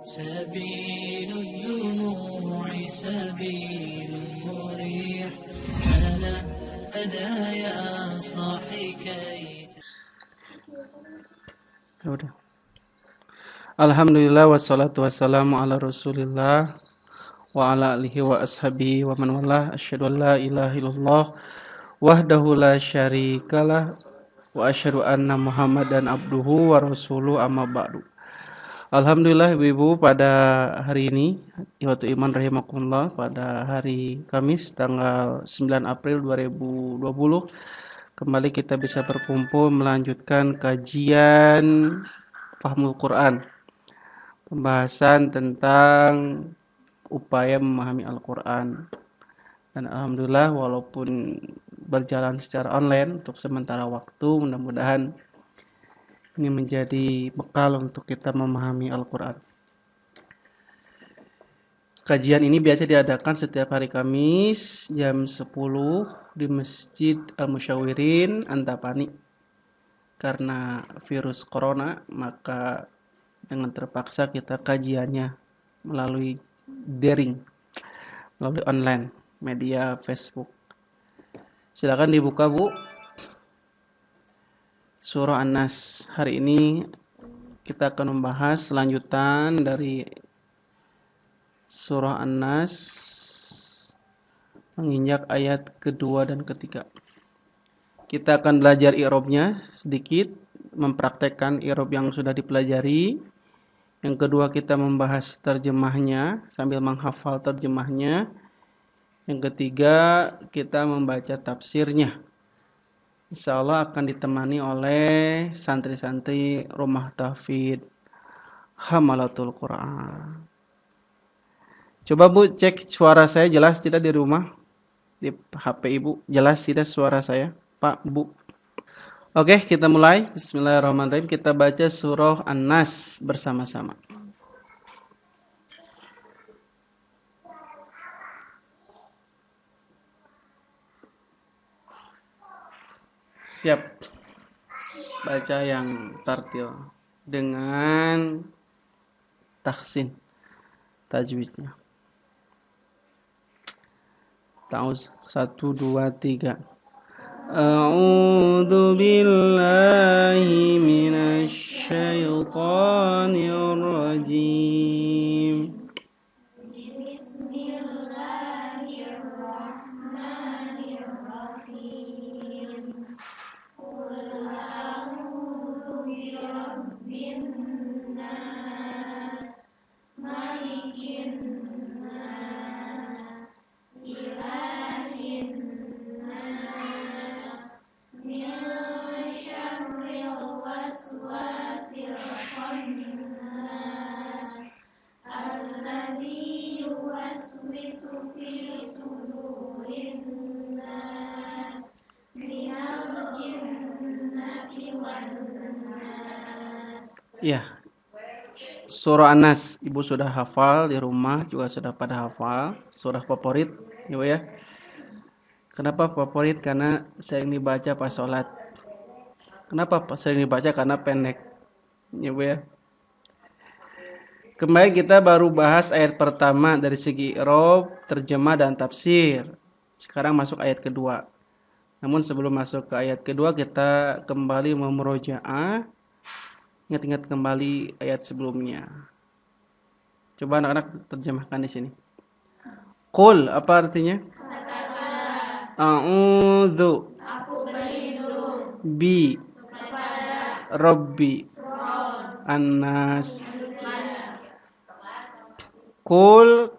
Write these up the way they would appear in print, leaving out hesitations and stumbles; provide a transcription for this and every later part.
سبيل الدموع سبيل مريح أنا يا صاحي كي. Udah. Alhamdulillah wassalatu wassalamu ala Rasulillah wa ala alihi wa ashabihi wa man walah. Asyhadu an la ilaha illallah wahdahu la syarikalah wa asyhadu anna Muhammadan abduhu wa rasuluhu amma ba'du. Alhamdulillah ibu-ibu, pada hari ini ikhwatu iman rahimakumullah, pada hari Kamis tanggal 9 April 2020 kembali kita bisa berkumpul melanjutkan kajian Fahmul Quran, pembahasan tentang upaya memahami Al-Quran. Dan alhamdulillah walaupun berjalan secara online untuk sementara waktu, mudah-mudahan ini menjadi bekal untuk kita memahami Al-Quran. Kajian ini biasa diadakan setiap hari Kamis jam 10 di Masjid Al-Musyawirin Antapani. Karena virus corona, maka dengan terpaksa kita kajiannya melalui daring, melalui online, media Facebook. Silakan dibuka, Bu. Surah An-Nas. Hari ini kita akan membahas lanjutan dari Surah An-Nas menginjak ayat kedua dan ketiga. Kita akan belajar i'rabnya sedikit, mempraktekkan i'rab yang sudah dipelajari. Yang kedua, kita membahas terjemahnya sambil menghafal terjemahnya. Yang ketiga, kita membaca tafsirnya. Insya Allah akan ditemani oleh santri-santri Rumah Tahfidz Hamalatul Quran. Coba Bu cek suara saya jelas tidak di rumah, di HP Ibu jelas tidak suara saya, Pak, Bu. Oke, kita mulai. Bismillahirrahmanirrahim. Kita baca surah An-Nas bersama-sama. Siap. Baca yang tartil dengan tahsin tajwidnya. Tauz 1 2 3. A'udzu billahi minasy syaithanir rajim. Ya, surah An-Nas Ibu sudah hafal, di rumah juga sudah pada hafal. Surah favorit Ibu ya. Kenapa favorit? Karena sering dibaca pas sholat. Kenapa sering dibaca? Karena pendek Ibu ya. Kemarin kita baru bahas ayat pertama dari segi i'rab, terjemah dan tafsir. Sekarang masuk ayat kedua. Namun sebelum masuk ke ayat kedua, kita kembali memurojaah, ingat-ingat kembali ayat sebelumnya. Coba anak-anak terjemahkan di sini. Qul, apa artinya? A'udzu. Aku berlindung. Bi. Kepada. Rabbi. An-nas. Qul.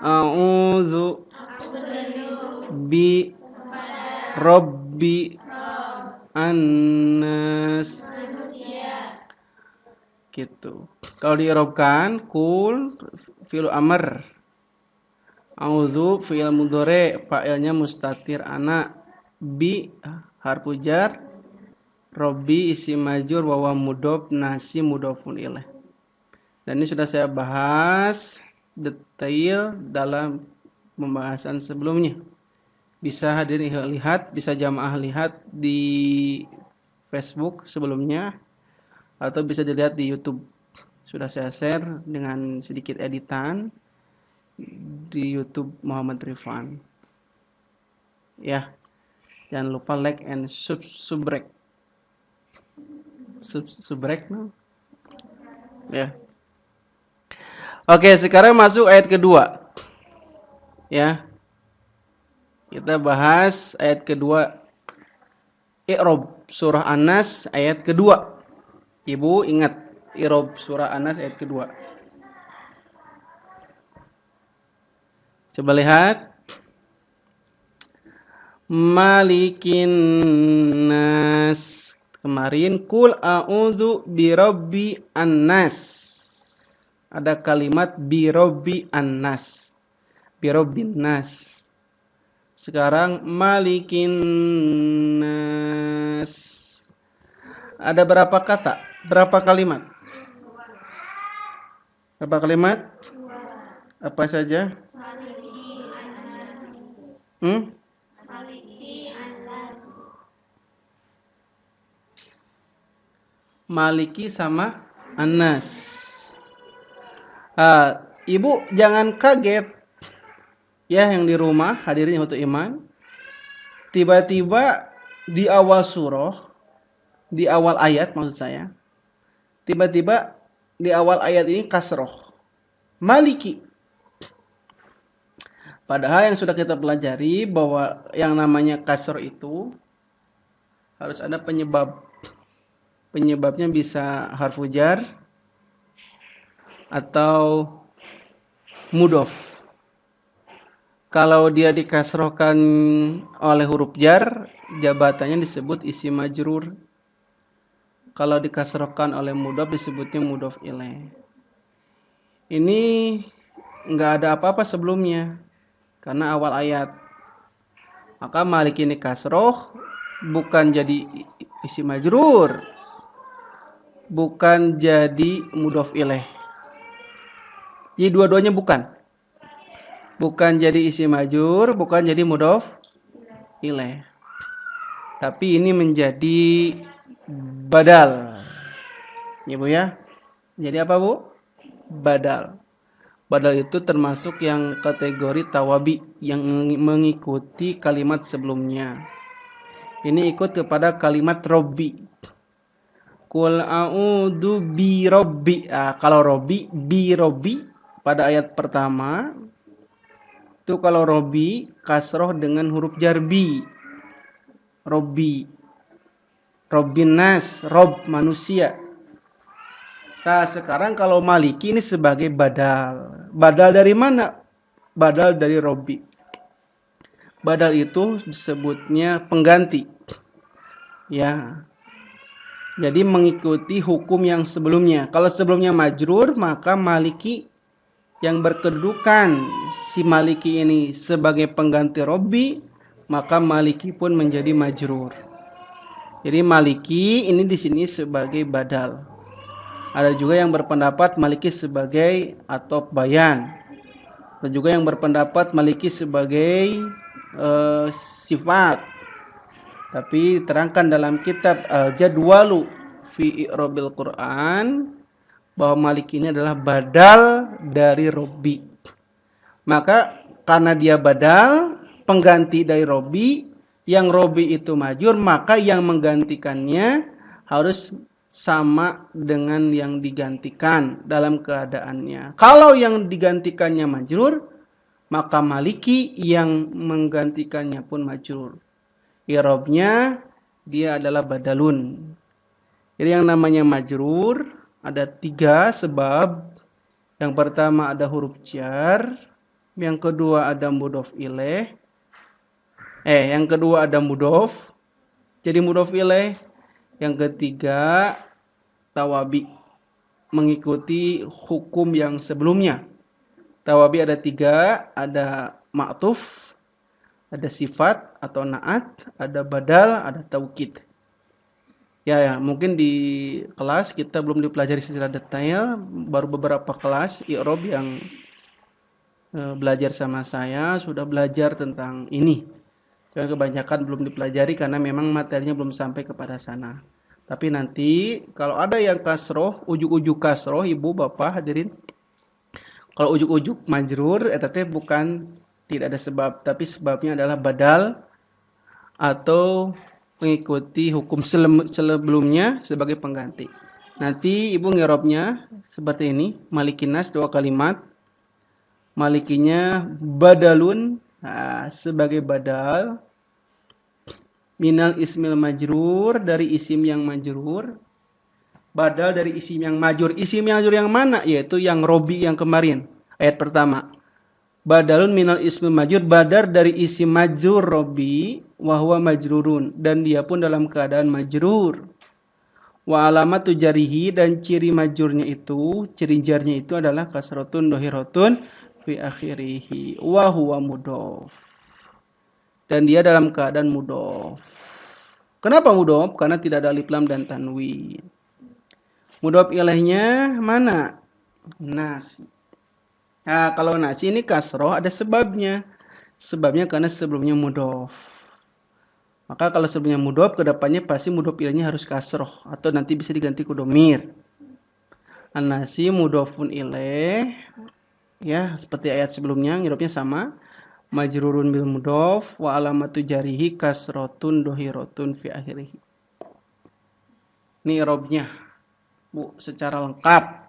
A'udzu. Aku berlindung. Bi. Kepada. Rabbi. An-nas. Gitu. Kalau diirobkan, kul fi'il amr, a'udzu fi'il mudhari, fa'ilnya mustatir ana, bi harfu jar, robbi isim majrur, wa mudhof, nasi mudhofun ilaih. Dan ini sudah saya bahas detail dalam pembahasan sebelumnya. Bisa hadirin lihat, bisa jamaah lihat di Facebook sebelumnya, atau bisa dilihat di YouTube. Sudah saya share dengan sedikit editan di YouTube Muhammad Rifan. Ya, jangan lupa like and subscribe. Subscribe, no? Ya. Oke, sekarang masuk ayat kedua. Ya. Kita bahas ayat kedua. I'rab surah An-Nas ayat kedua. Ibu ingat i'rab surah An-Nas ayat kedua. Coba lihat. Malikin nas. Kemarin kul a'udzu birabbi an-nas. Ada kalimat birabbi an-nas. Birabbin nas. Sekarang malikin nas. Ada berapa kata? Berapa kalimat? Berapa kalimat? Apa saja? Maliki sama Anas. Ibu jangan kaget ya yang di rumah hadirin untuk iman. Tiba-tiba di awal surah, di awal ayat maksud saya, tiba-tiba di awal ayat ini kasroh. Maliki. Padahal yang sudah kita pelajari bahwa yang namanya kasroh itu harus ada penyebab. Penyebabnya bisa harfu jar atau mudhof. Kalau dia dikasrohkan oleh huruf jar, jabatannya disebut isim majrur. Kalau dikasrohkan oleh mudhof disebutnya mudhof ilaih. Ini enggak ada apa-apa sebelumnya karena awal ayat. Maka malik ini kasroh bukan jadi isim majrur, bukan jadi mudhof ilaih. Jadi dua-duanya bukan. Bukan jadi isim majrur, bukan jadi mudhof ilaih. Tapi ini menjadi badal. Ya Bu ya. Jadi apa Bu? Badal. Badal itu termasuk yang kategori tawabi yang mengikuti kalimat sebelumnya. Ini ikut kepada kalimat robbi. Qul a'udzu bi rabbi. Kalau robbi, bi rabbi pada ayat pertama itu kalau robbi kasroh dengan huruf jar bi. Robbi. Robbin nas, rob manusia. Nah, sekarang kalau maliki ini sebagai badal. Badal dari mana? Badal dari robbi. Badal itu disebutnya pengganti. Ya. Jadi mengikuti hukum yang sebelumnya. Kalau sebelumnya majrur, maka maliki yang berkedudukan si maliki ini sebagai pengganti robbi, maka maliki pun menjadi majrur. Jadi maliki ini di sini sebagai badal. Ada juga yang berpendapat maliki sebagai atop bayan. Ada juga yang berpendapat maliki sebagai sifat. Tapi diterangkan dalam kitab Jadwalu fi I'rabil Quran bahwa malik ini adalah badal dari robbi. Maka karena dia badal, pengganti dari robbi, yang robbi itu majur, maka yang menggantikannya harus sama dengan yang digantikan dalam keadaannya. Kalau yang digantikannya majrur, maka maliki yang menggantikannya pun majrur. I'rabnya dia adalah badalun. Jadi yang namanya majrur ada 3 sebab. Yang pertama ada huruf jar, yang kedua ada mudhof ilaih. Yang kedua ada mudhof. Jadi mudhof ilaih. Yang ketiga tawabi, mengikuti hukum yang sebelumnya. Tawabi ada 3, ada ma'tuf, ada sifat atau naat, ada badal, ada taukid. Ya, mungkin di kelas kita belum dipelajari secara detail, baru beberapa kelas i'rab yang belajar sama saya sudah belajar tentang ini. Dan kebanyakan belum dipelajari karena memang materinya belum sampai kepada sana. Tapi nanti kalau ada yang kasroh, ujuk-ujuk kasroh, ibu bapak hadirin. Kalau ujuk-ujuk majrur, eta teh bukan tidak ada sebab, tapi sebabnya adalah badal atau mengikuti hukum sebelumnya sebagai pengganti. Nanti ibu ngerobnya seperti ini, malikinas 2 kalimat. Malikinya badalun, nah, sebagai badal minal ismil majrur, dari isim yang majrur. Badal dari isim yang majrur. Isim yang majrur yang mana? Yaitu yang robi yang kemarin. Ayat pertama. Badalun minal ismil majrur, badar dari isim majrur robi, wahwa majrurun, dan dia pun dalam keadaan majrur. Wa alamatu jarihi, dan ciri majrurnya itu, ciri jarnya itu adalah kasrotun dohirotun fi akhirihi, wa huwa mudhof, dan dia dalam keadaan mudhof. Kenapa mudhof? Karena tidak ada alif lam dan tanwin. Mudhof ilaihnya mana? Nas. Nah, kalau nasi ini kasroh ada sebabnya. Sebabnya karena sebelumnya mudhof. Maka kalau sebelumnya mudhof, kedepannya pasti mudhof ilaihnya harus kasroh, atau nanti bisa diganti ku domir. An-nasi mudhofun ilaih, ya seperti ayat sebelumnya, ngirupnya sama. Majrurun bil mudhof, wa alamatu jarihi kasrotun dohirotun fi akhirih. Ini irobnya, Bu, secara lengkap.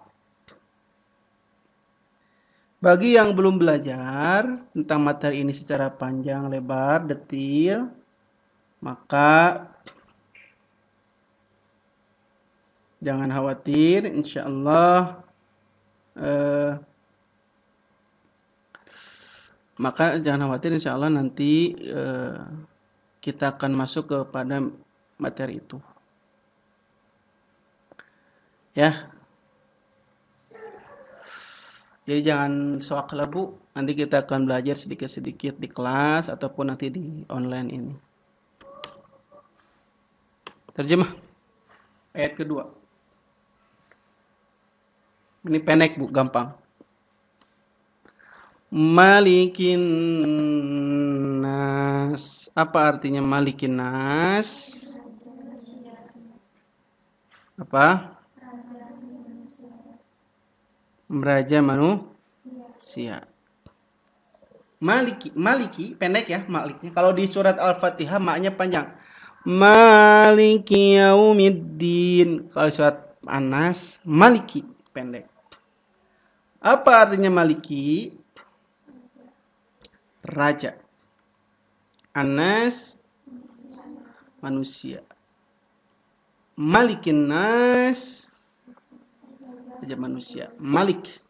Bagi yang belum belajar tentang materi ini secara panjang, lebar, detil, maka jangan khawatir, insya Allah nanti kita akan masuk kepada materi itu. Ya. Jadi jangan soak lah Bu, nanti kita akan belajar sedikit-sedikit di kelas ataupun nanti di online ini. Terjemah ayat kedua. Ini pendek Bu, gampang. Malikin nas. Apa artinya malikin nas? Apa? Raja manusia. Maliki pendek ya maliknya. Kalau di surat Al-Fatihah maknya panjang. Maliki yaumiddin. Kalau surat An-Nas maliki pendek. Apa artinya maliki? Raja. An-Nas manusia. Malikin nas raja manusia. Malik,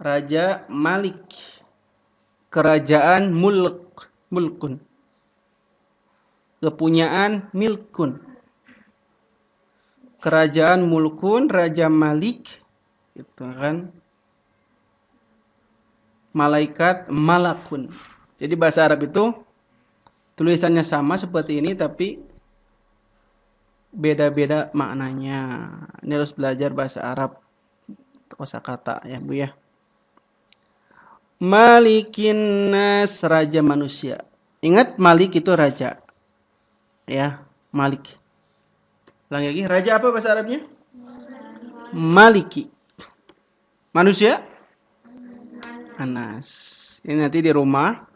raja, malik, kerajaan, mulkun, kepunyaan, milkun, kerajaan, mulkun, raja, malik, itu kan, malaikat, malakun. Jadi bahasa Arab itu tulisannya sama seperti ini tapi beda-beda maknanya. Ini harus belajar bahasa Arab, kosakata ya Bu ya. Malikin nas, raja manusia. Ingat Malik itu raja. Ya, Malik. Ulangi lagi, raja apa bahasa Arabnya? Maliki. Manusia? Anas. Ini nanti di rumah.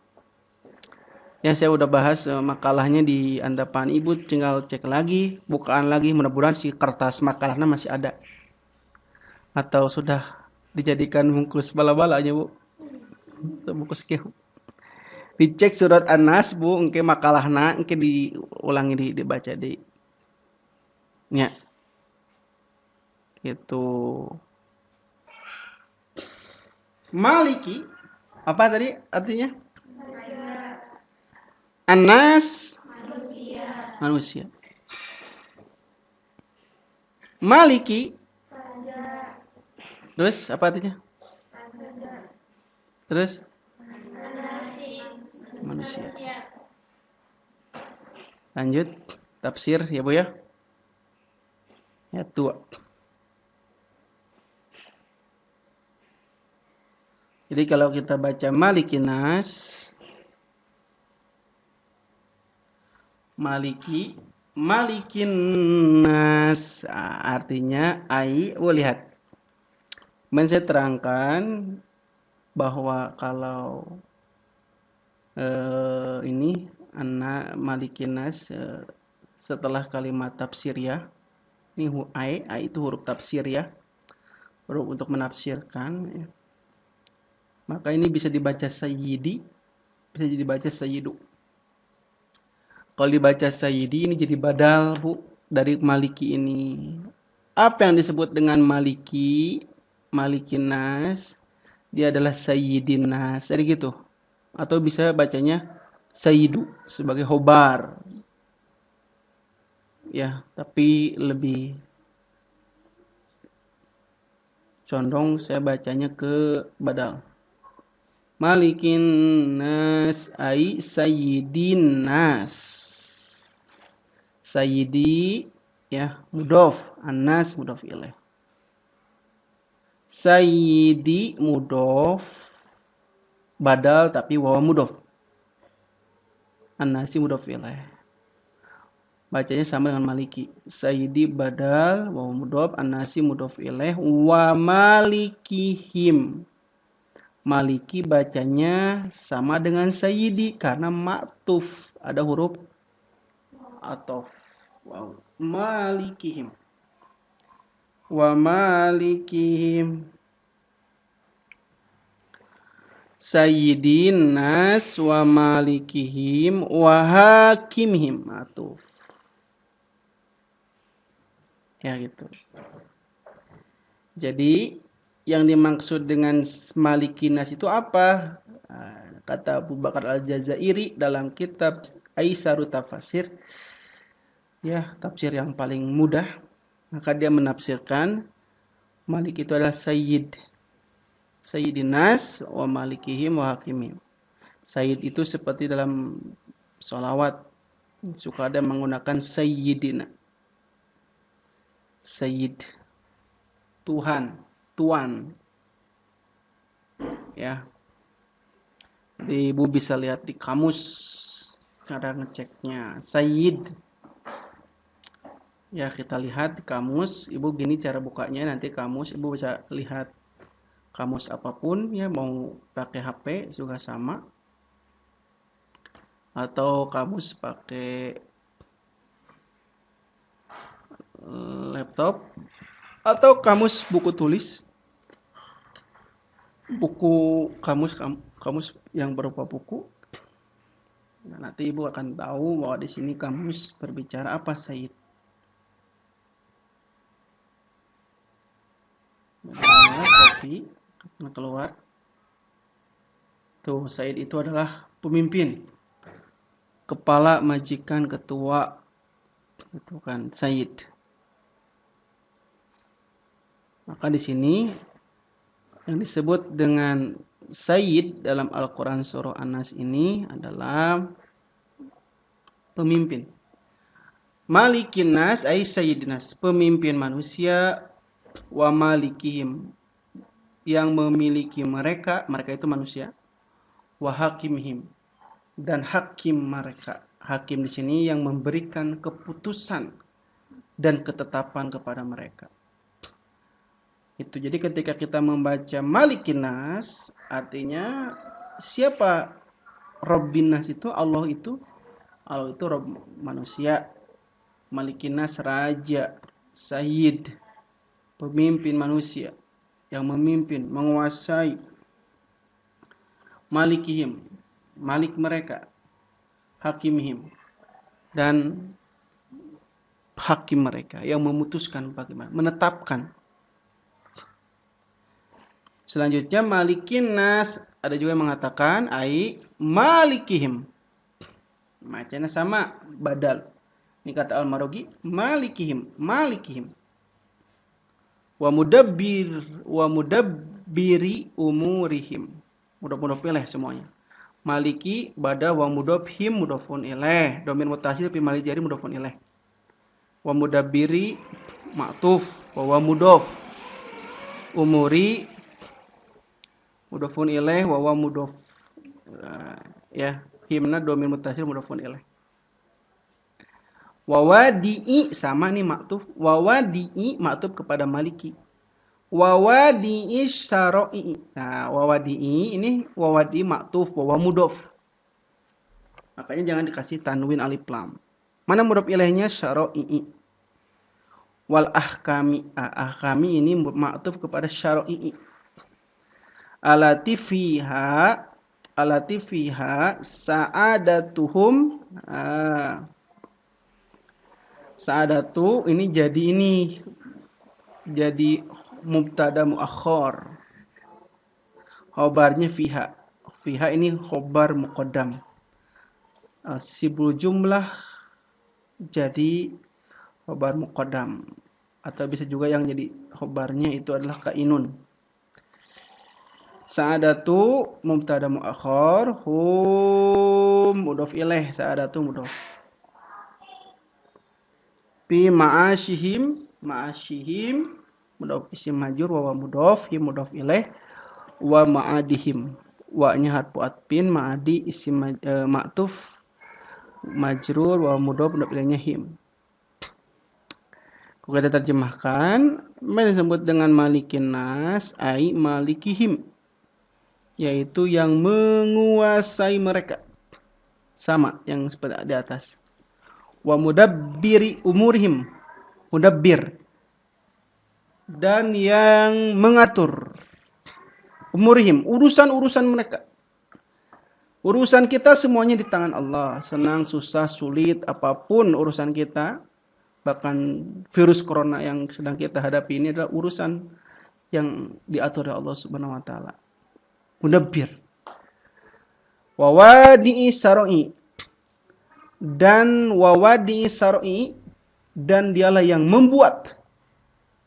Ya saya udah bahas makalahnya di Andapan. Ibu tinggal cek lagi, bukaan lagi, mudah-mudahan si kertas makalahnya masih ada. Atau sudah dijadikan bungkus bala-balanya Bu. Bungkus kieu. Dicek surat An-Nas Bu, engke makalahna engke diulangi dibaca di. Nya. Gitu. Maliki apa tadi artinya? Anas manusia. Maliki terus apa artinya? Terus manusia. Lanjut tafsir ya Bu ya. Ayat 2. Jadi kalau kita baca Malikin nas, Maliki Malikin nas. Artinya lihat. Saya terangkan bahwa kalau ini anak malikin nas setelah kalimat tafsir ya. Ini itu huruf tafsir ya. Huruf untuk menafsirkan ya. Maka ini bisa dibaca sayyidi, bisa dibaca sayyidu. Kalau dibaca sayyidi ini jadi badal, Bu, dari maliki ini. Apa yang disebut dengan maliki? Malikin nas, dia adalah sayyidin nas. Jadi gitu. Atau bisa bacanya sayyidu sebagai khobar. Ya, tapi lebih condong saya bacanya ke badal. Malikin nas ai sayyidin nas. Sayyidi ya mudhof, an-nas mudhof ilaih. Sayyidi mudhof badal tapi wawa mudhof. An-nasi mudhof ilaih. Bacanya sama dengan maliki. Sayyidi badal wawa mudhof, an-nasi mudhof ilaih wa malikihim. Maliki bacanya sama dengan sayyidi karena ma'tuf, ada huruf atof. Wow. Malikihim. Wa malikihim. Sayyidin nas wa malikihim wa hakimihim. Ma'tuf. Ya gitu. Jadi yang dimaksud dengan malikin nas itu apa? Kata Abu Bakar Al-Jazairi dalam kitab Aisarut Tafasir, ya tafsir yang paling mudah, maka dia menafsirkan malik itu adalah sayyid, sayyidin nas wa malikihim wa hakimihim. Sayyid itu seperti dalam sholawat suka ada menggunakan sayyidina, sayyid, Tuhan, tuan. Ya. Jadi Ibu bisa lihat di kamus cara ngeceknya. Sayyid. Ya, kita lihat di kamus. Ibu gini cara bukanya, nanti kamus Ibu bisa lihat kamus apapun ya, mau pakai HP juga sama. Atau kamus pakai laptop atau kamus buku tulis. Buku kamus yang berupa buku. Nah, nanti Ibu akan tahu bahwa di sini kamus berbicara apa sayyid. Kopi keluar. Tuh, sayyid itu adalah pemimpin, kepala majikan, ketua. Itu kan sayyid. Maka di sini yang disebut dengan sayyid dalam Al-Quran surah An-Nas ini adalah pemimpin. Malikin nas ay sayyidin nas, pemimpin manusia, wa malikihim, yang memiliki mereka itu manusia, wa hakimihim, dan hakim mereka. Hakim di sini yang memberikan keputusan dan ketetapan kepada mereka. Itu jadi ketika kita membaca Malikin Nas, artinya siapa Rabbin Nas itu? Allah itu Rabb manusia. Malikin Nas raja, sayyid, pemimpin manusia yang memimpin, menguasai. Malikihim, malik mereka. Hakimihim, dan hakim mereka yang memutuskan bagaimana, menetapkan. Selanjutnya malikin nas, ada juga yang mengatakan ai malikihim. Macamnya sama, badal. Ini kata Al-Marogi, malikihim. Wa mudabbiri umurihim. Mudah-mudah pilih semuanya. Maliki badal wa mudabhim mudafun ilaih. Domir mutasil fi mali jari mudafun ilaih. Wa mudabbiri ma'tuf wa mudaf. Umuri mudafun ilaih wa mudaf. Ya, himna domir mutasil mudafun ilaih. Wawadi'i sama nih maktuf. Wawadi'i maktuf kepada maliki. Wawadi'i syara'i. Nah, wawadi'i ini wawadi'i maktuf, wawa mudof. Makanya jangan dikasih tanwin alif lam. Mana mudof ilaihnya? Syara'i. Wal ahkami. Ahkami ini maktuf kepada syara'i. Alati fiha sa'adatuhum. Sa'adatu ini jadi mubtada muakhar. Khobarnya fiha. Fiha ini khobar muqaddam. Sibul jumlah jadi khobar muqaddam. Atau bisa juga yang jadi khobarnya itu adalah kainun. Sa'adatu mubtada muakhar, hum mudhof ilaih, sa'adatu mudhof. Fi ma'asyihim mudhof isim majrur wa mudhof, him mudhof ilaih, wa ma'adihim. Wa-nya harfu atfin, ma'adi isim ma'tuf majrur wa mudhof ilaihnya him. Kalau kita terjemahkan, apa disebut dengan malikin nas, ai malikihim, yaitu yang menguasai mereka. Sama yang seperti di atas. Wa mudabbiri umurihim, mudabbir, dan yang mengatur umurihim, urusan-urusan mereka. Urusan kita semuanya di tangan Allah. Senang, susah, sulit, apapun urusan kita. Bahkan virus corona yang sedang kita hadapi ini adalah urusan yang diatur oleh Allah Subhanahu wa taala. Mudabbir. Wawadi'i saro'i. Dan wawadi'i saro'i. Dan dialah yang membuat,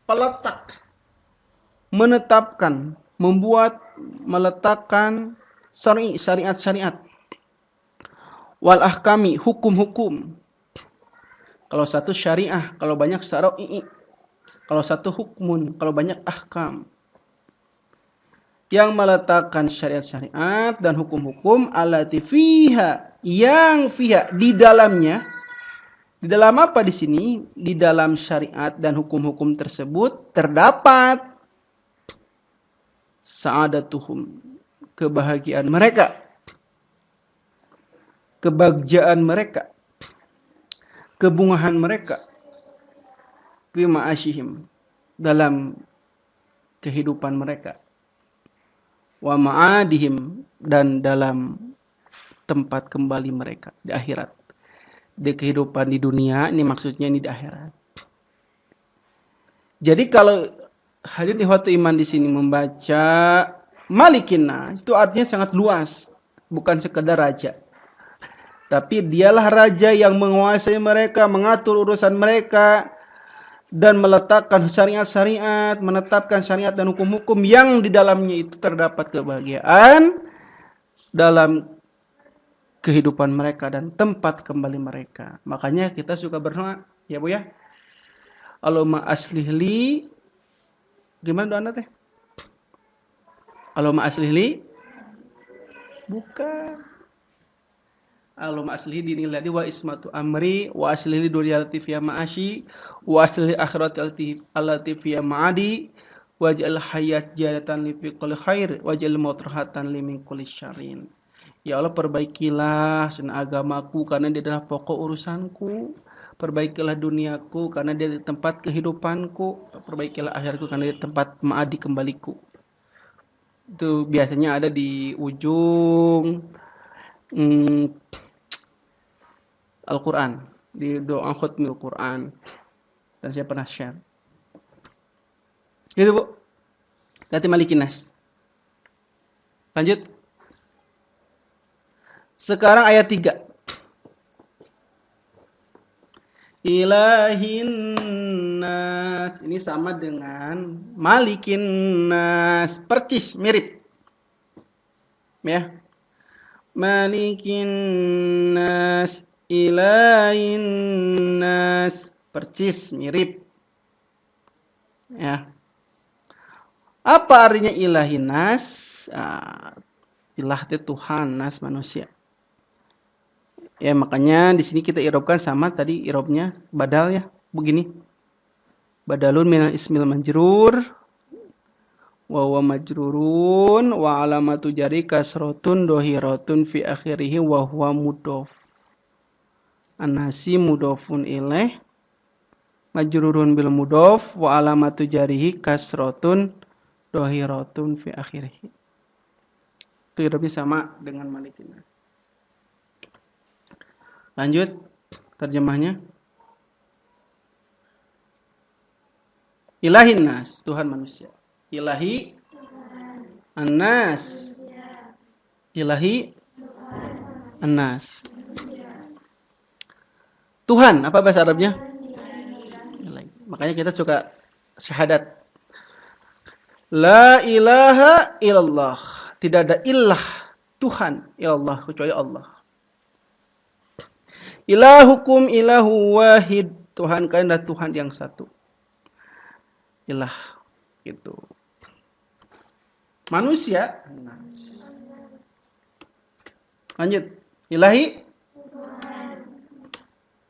peletak, menetapkan, membuat, meletakkan saro'i, syariat-syariat. Wal ahkami, hukum-hukum. Kalau satu syariah, kalau banyak saro'i. Kalau satu hukmun, kalau banyak ahkam. Yang meletakkan syariat-syariat dan hukum-hukum allati fiha, yang fiha di dalamnya. Di dalam apa di sini? Di dalam syariat dan hukum-hukum tersebut terdapat sa'adatuhum, kebahagiaan mereka, kebahagiaan mereka, kebungahan mereka, fi ma'asyihim, dalam kehidupan mereka. Wa ma'adihim, dan dalam tempat kembali mereka di akhirat. Di kehidupan di dunia, ini maksudnya ini di akhirat. Jadi kalau hadirin ikhwatu iman di sini membaca malikin nas, itu artinya sangat luas, bukan sekedar raja. Tapi dialah raja yang menguasai mereka, mengatur urusan mereka, dan meletakkan syariat-syariat, menetapkan syariat dan hukum-hukum yang di dalamnya itu terdapat kebahagiaan dalam kehidupan mereka dan tempat kembali mereka. Makanya kita suka berdoa, ya Bu ya. Allahumma aslih li, gimana doa teh? Allahumma aslih li, bukan. Allahumma aslih dini ladi wa ismatu amri wa aslih li duriyati fiya ma'ashi wa aslih akhirati allati fiya ma'adi waj'al hayat jadatan li fi kulli khair waj'al maut rahatan li min kulli syarrin. Ya Allah, perbaikilah agamaku karena dia adalah pokok urusanku. Perbaikilah duniaku karena dia tempat kehidupanku. Perbaikilah akhiratku karena dia tempat ma'adi kembaliku. Itu biasanya ada di ujung Al-Quran, di doa khutmil Quran, dan saya pernah share. Gitu Bu. Ganti malikin nas. Lanjut. Sekarang ayat 3. Ilahin nas. Ini sama dengan malikin nas. Percis, mirip. Ya. Malikin nas. Ilahin nas, percis, mirip. Ya. Apa artinya ilahin nas? Ilah itu Tuhan, nas manusia. Ya, makanya di sini kita irobkan sama tadi irobnya badal ya. Begini. Badalun minal ismil majrur wa huwa majrurun wa alamatu jari kasrotun dohiratun fi akhirih wa huwa mudhof. An-nasi mudhofun ilaih majrurun bil mudhof wa alamatu jarihi kasrotun dohiratun fi akhirih. Itu irobnya sama dengan malikin. Lanjut terjemahnya. Ilahin nas, Tuhan manusia. Ilahi an-nas. Ilahi an-nas. Tuhan, apa bahasa Arabnya? Ilahi. Makanya kita suka syahadat. La ilaha illallah. Tidak ada ilah Tuhan illallah kecuali Allah. Ilahukum ilahu wahid. Tuhan kalian adalah Tuhan yang satu. Ilah itu. Manusia. Lanjut. Ilahi.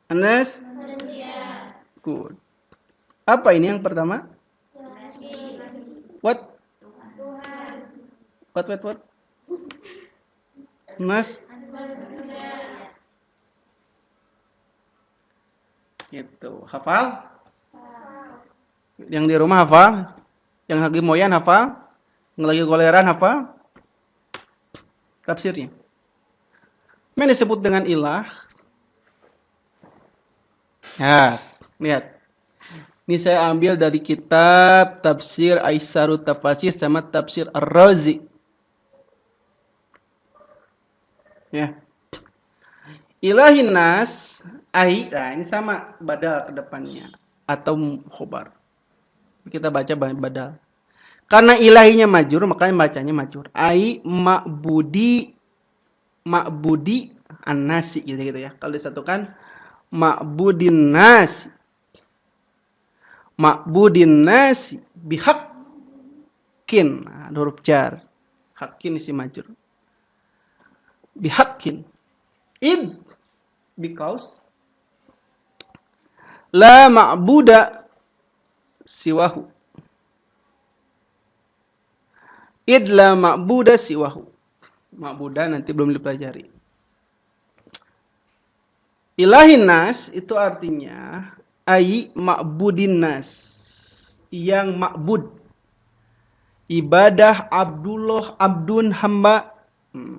Anas. Good. Apa ini yang pertama? What? What? Mas. Gitu. Hafal? Yang di rumah hafal? Yang lagi moyan hafal? Yang lagi goleran hafal? Tafsirnya. Mana disebut dengan ilah? Nah, lihat. Ini saya ambil dari kitab Tafsir Aisarut Tafasir sama Tafsir Ar-Razi. Ya. Ilahin nas, nah ini sama badal ke depannya atau khobar. Kita baca badal. Karena ilahinya majur, makanya bacanya majur. Ma'budi an-nasi gitu ya. Kalau disatukan ma'budin nasi. Ma'budin nasi bihaqqin. Nah, huruf jar. Haqqin isi majur. Bihaqqin. Because la ma'buda siwahu. La ma'buda siwahu. Ma'buda nanti belum dipelajari. Ilahin nas itu artinya ma'budin nas. Yang ma'bud. Ibadah abdun hamba.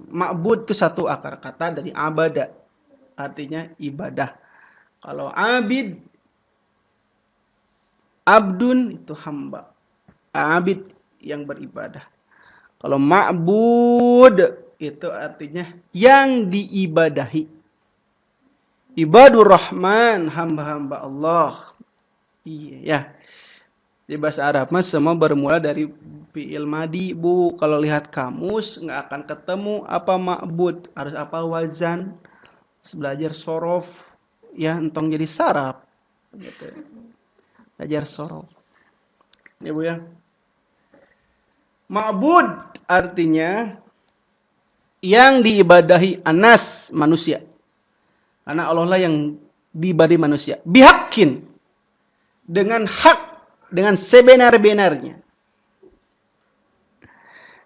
Ma'bud itu satu akar kata dari abada. Artinya ibadah. Kalau abdun itu hamba. Abid yang beribadah. Kalau ma'bud itu artinya yang diibadahi. Ibadur Rahman, hamba-hamba Allah. Iya ya. Di bahasa Arab mah semua bermula dari fi'il madi, Bu. Kalau lihat kamus nggak akan ketemu apa ma'bud. Harus apa wazan. Belajar sorof, ya entong jadi saraf, gitu. Belajar sorof, ya Bu ya. Ma'bud artinya yang diibadahi anas manusia, karena Allah lah yang diibadahi manusia. Bihakin dengan hak, dengan sebenar-benarnya,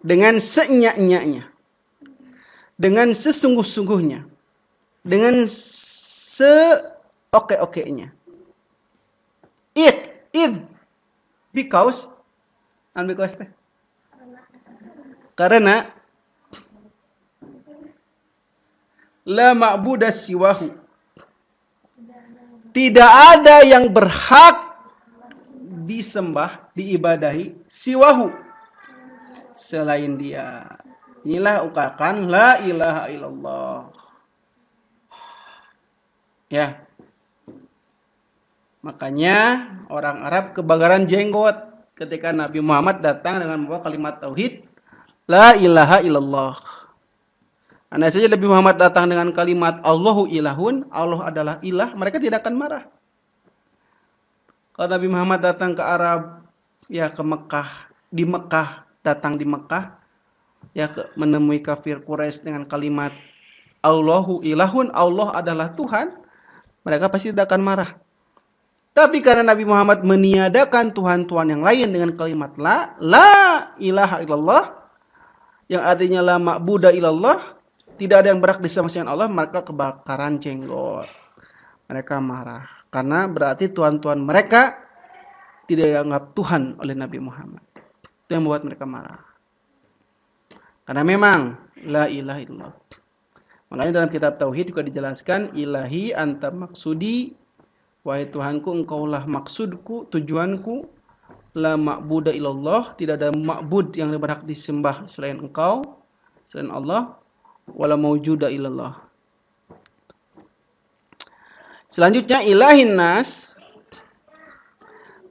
dengan senyak-nyaknya, dengan sesungguh-sungguhnya. Dengan se-oke-okenya. Because teh. Karena la ma'buda siwahu. Tidak ada yang berhak disembah, diibadahi siwahu selain dia. Inilah ukakan la ilaha illallah. Ya. Makanya orang Arab kebakaran jenggot ketika Nabi Muhammad datang dengan membawa kalimat tauhid la ilaha illallah. Andai saja Nabi Muhammad datang dengan kalimat Allahu ilahun, Allah adalah ilah, mereka tidak akan marah. Kalau Nabi Muhammad datang ke Arab, ya ke Mekah, datang di Mekah, ya menemui kafir Quraisy dengan kalimat Allahu ilahun, Allah adalah Tuhan, mereka pasti tidak akan marah. Tapi karena Nabi Muhammad meniadakan Tuhan-Tuhan yang lain dengan kalimat la ilaha illallah, yang artinya la ma'buda illallah, tidak ada yang berhak disembah selain Allah, maka kebakaran jenggot. Mereka marah. Karena berarti Tuhan-Tuhan mereka tidak dianggap Tuhan oleh Nabi Muhammad. Itu yang membuat mereka marah. Karena memang la ilaha illallah. Makanya dalam kitab Tauhid juga dijelaskan, ilahi anta maksudi, wahai Tuhanku, engkaulah maksudku, tujuanku, la ma'buda illallah, tidak ada ma'bud yang berhak disembah selain engkau, selain Allah, wala maujuda illallah. Selanjutnya ilahin nas,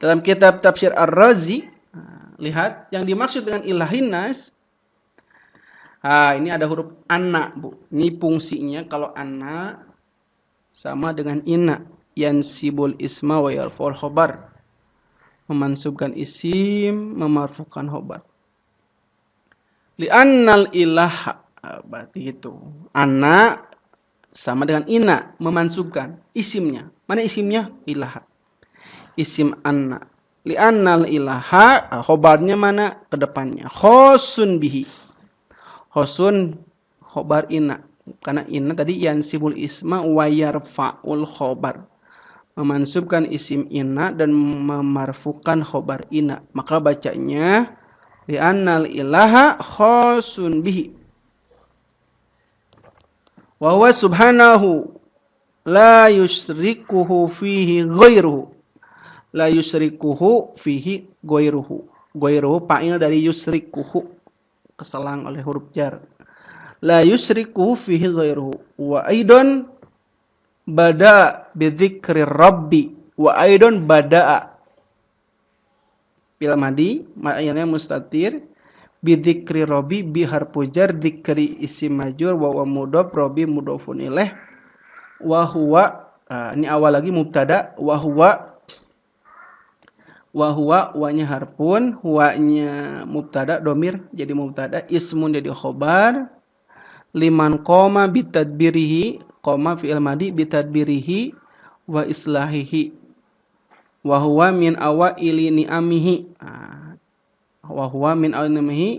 dalam kitab Tafsir Ar-Razi, lihat yang dimaksud dengan ilahin nas. Ini ada huruf anna, Bu. Ini fungsinya kalau anna sama dengan inna, yansibul isma wa yarfa'ul khobar, memansubkan isim, memarfukan khobar. Li'annal ilaha, berarti itu anna sama dengan inna, memansubkan isimnya. Mana isimnya? Ilaha. Isim anna. Li'annal ilaha, khobarnya mana? Kedepannya. Khosun bihi. Khosun khobar inna. Karena inna tadi yansibul isma wa yarfa'ul khobar, memansubkan isim inna dan memarfukan khobar inna. Maka bacanya li'annal ilaha khosun bihi. Wa huwa subhanahu la yusrikuhu fihi ghairuhu. La yusrikuhu fihi ghairuhu. Ghairuhu fa'il dari yusrikuhu, keselang oleh huruf jar. La yusrikuhu fihi ghairuhu. Wa aidon bada bidzikri rabbi. Wa aidon bada'a. Bil madi, ma'ilnya mustatir. Bidzikri rabbi bi harfu jar, dzikri isim majrur, wa mudhof, rabbi mudhofun ilaih. Wa huwa, ini awal lagi mubtada, wa huwa wanya harfun, huwanya mubtada domir jadi mubtada, ismun jadi khobar, liman qoma bitadbirihi, qoma fi'il madi bitadbirihi wa islahihi, wa huwa min awaili ni'amihi, wa huwa min awaili ni'amihi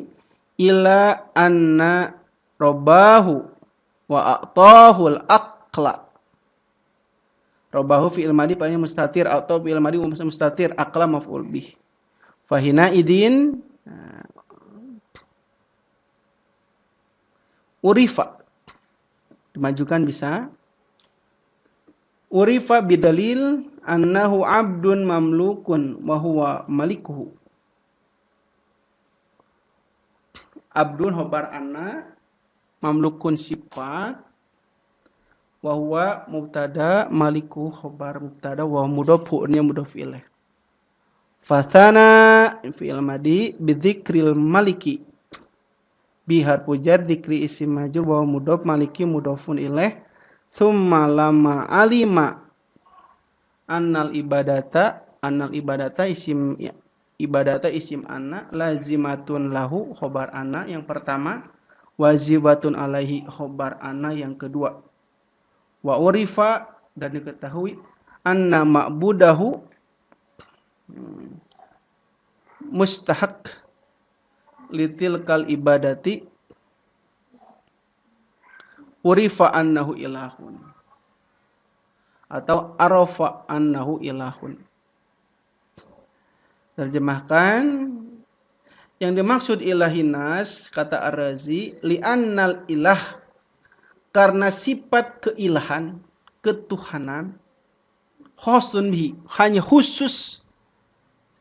ila anna rabbahu wa a'tahul aqla. Robahu fi'il madi fa'ilnya mustatir atau fi'il madi mustatir, aqla maf'ul bih. Fahina idin urifa, dimajukan bisa. Urifa bidalil annahu abdun mamlukun wa huwa malikuhu. Abdun khobar anna, mamlukun sifat, wa huwa mubtada, maliku khobar mubtada, wa mudhof nya mudhof ilaih. Fathana fi'il madi bidzikril maliki bi harfu jar, dzikri isim majrur, wa mudhof, maliki mudhofun ilaih. Tsumma lama alima annal ibadata isim ibadata isim anna, lazimatun lahu khobar anna yang pertama, wajibatun alaihi khobar anna yang kedua. Wa urifa, dan diketahui, anna ma'budahu mustahak litilkal ibadati, urifa annahu ilahun, atau arafa annahu ilahun. Terjemahkan, yang dimaksud ilahinas, kata Ar-Razi, li'annal ilah, karena sifat keilahan, ketuhanan, khosun bihi, hanya khusus,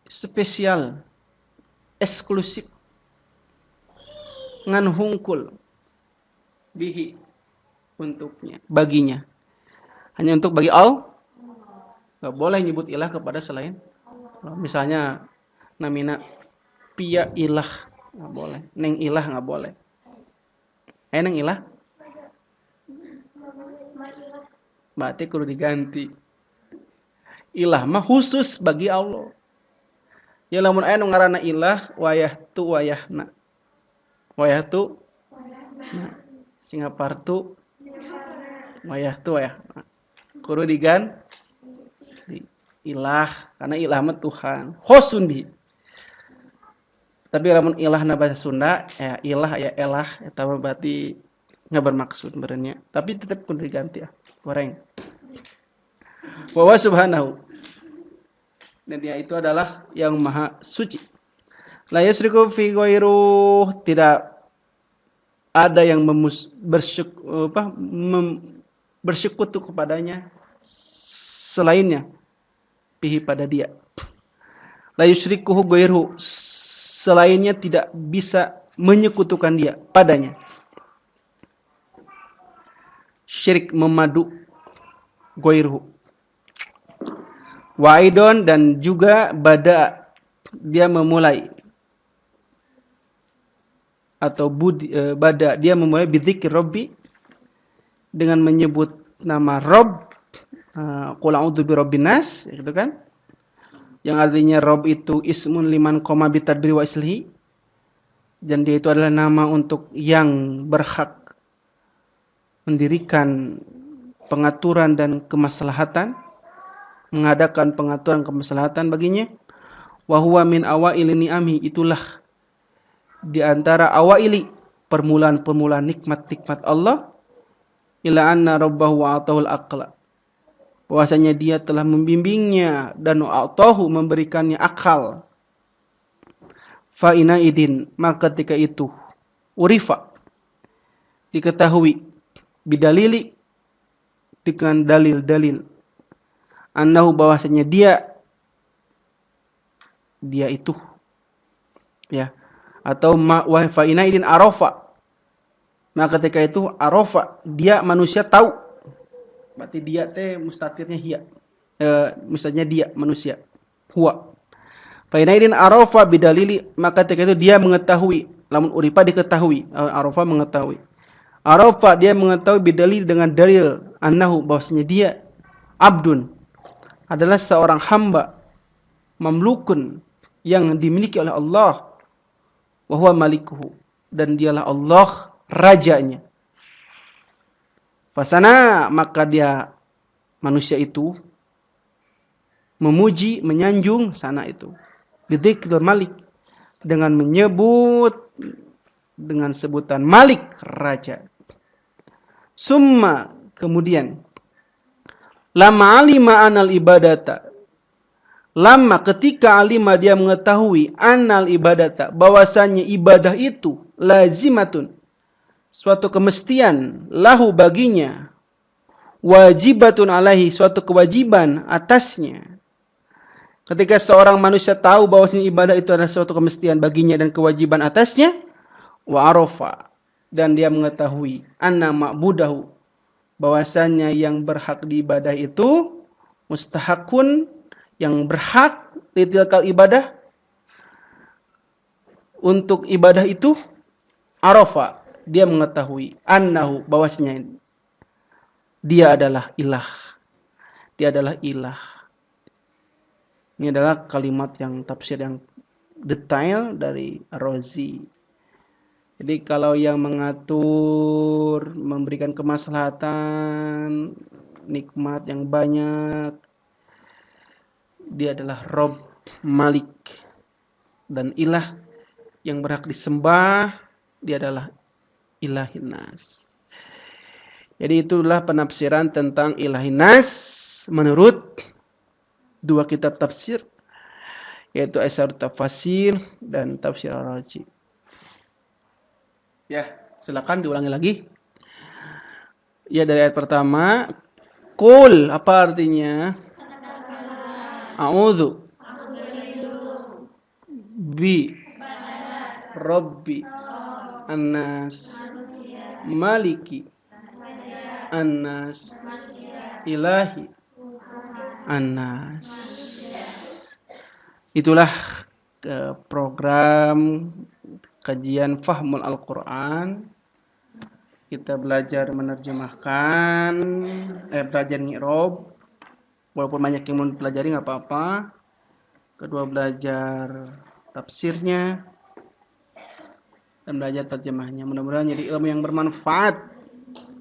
spesial, eksklusif, ngan hungkul, bihi, untuknya, baginya. Hanya untuk bagi Allah. Gak boleh nyebut ilah kepada selain Allah. Misalnya namina pia ilah, gak boleh. Neng ilah gak boleh. Neng ilah berarti kudu diganti. Ilah mah khusus bagi Allah. Ya lamun aya nu ngaranna ilah, wayahtu wayahna. Wayahtu singapartu Wayah tuh ya. Kudu digan ilah karena ilah mah Tuhan. Khosun bi. Tapi lamun ilah na bahasa Sunda ya ilah ya elah eta mah berarti nggak bermaksud sebenarnya. Tapi tetap kudu diganti ya. Goreng. Wa subhanahu. Dan dia itu adalah yang maha suci. La yusriku fi ghairuh, tidak ada yang bersekutu kepadanya selainnya pihi pada dia. La yusrikuhu ghairuhu, selainnya tidak bisa menyekutukan dia padanya. Syirik memadu ghairuhu. Wa aidon, dan juga bada dia memulai atau bada dia memulai bidzikir Rabbi dengan menyebut nama Rabb. Qul a'udzu birabbin nas, gitu kan? Yang artinya Rabb itu ismun liman qama bitadbiri wa islihi, dan dia itu adalah nama untuk yang berhak mendirikan pengaturan dan kemaslahatan, mengadakan pengaturan kemaslahatan baginya. Wa huwa min awaili ni'ami, itulah di antara awaili permulaan-permulaan nikmat-nikmat Allah. Ila anna rabbahu wa'atahul aqla, bahwasanya dia telah membimbingnya dan wa'atahu memberikannya akal. Fa ina idin, maka ketika itu urifa diketahui bidalili dengan dalil-dalil, annahu bahwasanya dia itu ya, atau wa fa ina idin arafa, maka ketika itu arafa, dia manusia tahu. Berarti dia teh mustatirnya hiya. Misalnya dia manusia. Huwa. Fa ina idin arafa bidalili, maka ketika itu dia mengetahui, lamun urifa diketahui, arafa mengetahui. Arafa dia mengetahui bidalil dengan dalil, annahu bahwasanya dia abdun adalah seorang hamba, mamlukun yang dimiliki oleh Allah, wa huwa malikuhu, dan dialah Allah rajanya. Fasana, maka dia manusia itu memuji, menyanjung sana itu bidzikril malik, dengan menyebut dengan sebutan malik, raja. Summa, kemudian lama alima anal ibadata, lama ketika alima dia mengetahui anal ibadata, bahwasanya ibadah itu lazimatun, suatu kemestian, lahu baginya, wajibatun alaihi, suatu kewajiban atasnya. Ketika seorang manusia tahu bahwasanya ibadah itu adalah suatu kemestian baginya dan kewajiban atasnya, wa arafa, dan dia mengetahui anna ma'budahu, bahwasanya yang berhak diibadah itu mustahakun, yang berhak ditilkal ibadah, untuk ibadah itu, arafa, dia mengetahui annahu, bahwasanya dia adalah ilah. Dia adalah ilah. Ini adalah kalimat yang tafsir yang detail dari Ar-Razi. Jadi kalau yang mengatur, memberikan kemaslahatan, nikmat yang banyak, dia adalah Rabb, Malik, dan ilah yang berhak disembah, dia adalah ilahin nas. Jadi itulah penafsiran tentang ilahin nas menurut dua kitab tafsir, yaitu Aisarut Tafasir dan Tafsir Ar-Razi. Ya, silakan diulangi lagi. Ya, dari ayat pertama, Qul, apa artinya? A'udzu bi Rabbi An-nas, Maliki An-nas, Ilahi An-nas. Itulah program kajian Fahmul Al-Quran. Kita belajar menerjemahkan, belajar ngi'rob. Walaupun banyak yang belum dipelajari nggak apa-apa. Kedua, belajar tafsirnya dan belajar terjemahnya. Mudah-mudahan jadi ilmu yang bermanfaat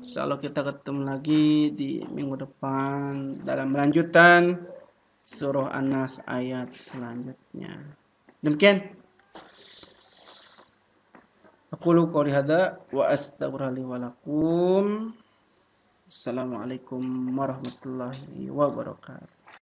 Insyaallah kita ketemu lagi di minggu depan dalam lanjutan surah An-Nas ayat selanjutnya. Demikian. Aqulu qouli hadza wa astaghfirullahi wa lakum. Assalamualaikum warahmatullahi wabarakatuh.